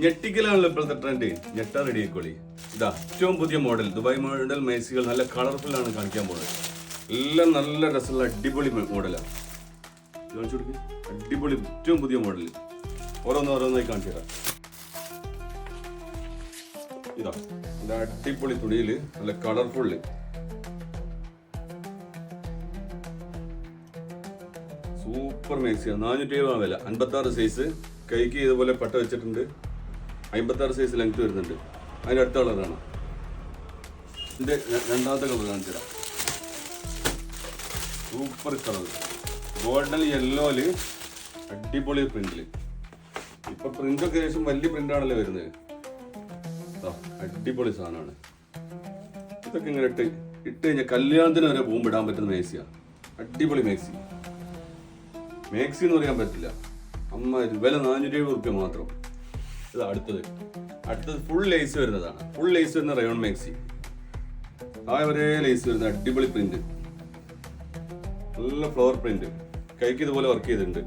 ഞെട്ടിക്കലാണല്ലോ ഇപ്പോഴത്തെ trend. ഞെട്ടാ ready ആയിക്കോളി. ഇതാ ഏറ്റവും പുതിയ മോഡൽ ദുബായ് മോഡൽ മേക്സികൾ നല്ല കളർഫുൾ ആണ് കാണിക്കാൻ പോകുന്നത്. എല്ലാം നല്ല രസമുള്ള അടിപൊളി മോഡലാണ്. കാണിച്ചു കൊടുക്കും. അടിപൊളി ഏറ്റവും പുതിയ മോഡൽ ഓരോന്നോരോന്നായി കാണിച്ചു തരാം. ഇതാ നല്ല അടിപൊളി തുണിയില് നല്ല കളർഫുള്ള് സൂപ്പർ മേക്സിയാണ്. 470 വില. 56 സൈസ്. കൈക്ക് ഇതുപോലെ പട്ട വെച്ചിട്ടുണ്ട്. 56 സൈസ് ലെങ്ത് വരുന്നുണ്ട്. അതിൻ്റെ അടുത്ത കളറാണ്. ഇതിൻ്റെ രണ്ടാമത്തെ കളർ കാണിച്ചു തരാം. സൂപ്പർ കളർ ഗോൾഡൻ യെല്ലോയില് അടിപൊളി പ്രിന്റില്. ഇപ്പൊ പ്രിന്റൊക്കെ ഏകദേശം വലിയ പ്രിന്റാണല്ലോ വരുന്നത്. അടിപൊളി സാധനമാണ്. ഇതൊക്കെ ഇങ്ങനെ ഇട്ട് കഴിഞ്ഞാൽ കല്യാണത്തിന് വരെ പോകുമ്പോൾ ഇടാൻ പറ്റുന്ന മേക്സിയാണ്. അടിപൊളി മേക്സി. മേക്സി എന്ന് പറയാൻ പറ്റില്ല. വില 470 റുപ്യ മാത്രം. ഇത് അടുത്തത് ഫുൾ ലേസ് വരുന്നതാണ്. ഫുൾ ലേസ് വരുന്ന റയോൺ മേക്സി. ഒരേ ലേസ് വരുന്ന അടിപൊളി പ്രിന്റ്. നല്ല ഫ്ലവർ പ്രിന്റ്. കൈക്ക് ഇതുപോലെ വർക്ക് ചെയ്തിട്ടുണ്ട്.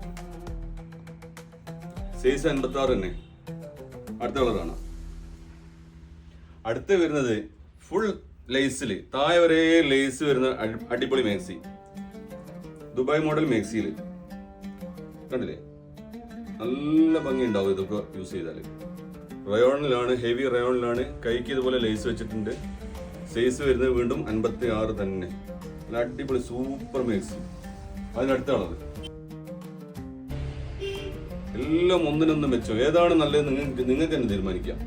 സൈസ് 56 തന്നെ. അടുത്ത കളറാണ്. അടുത്ത് വരുന്നത് ഫുൾ ലേസിൽ താഴെ വരെ ലേസ് വരുന്ന അടിപൊളി മേക്സി. ദുബായ് മോഡൽ മേക്സിയിൽ കണ്ടില്ലേ? നല്ല ഭംഗി ഉണ്ടാവും ഇതൊക്കെ യൂസ് ചെയ്താൽ. റയോണിലാണ്, ഹെവി റയോണിലാണ്. കൈക്ക് ഇതുപോലെ ലേസ് വെച്ചിട്ടുണ്ട്. സൈസ് വരുന്നത് വീണ്ടും 56 തന്നെ. നല്ല അടിപൊളി സൂപ്പർ മേക്സി. അതിനടുത്ത കളർ. എല്ലാം ഒന്നിനൊന്നും വെച്ചോ. ഏതാണ് നല്ലത് നിങ്ങൾക്ക് തന്നെ തീരുമാനിക്കാം.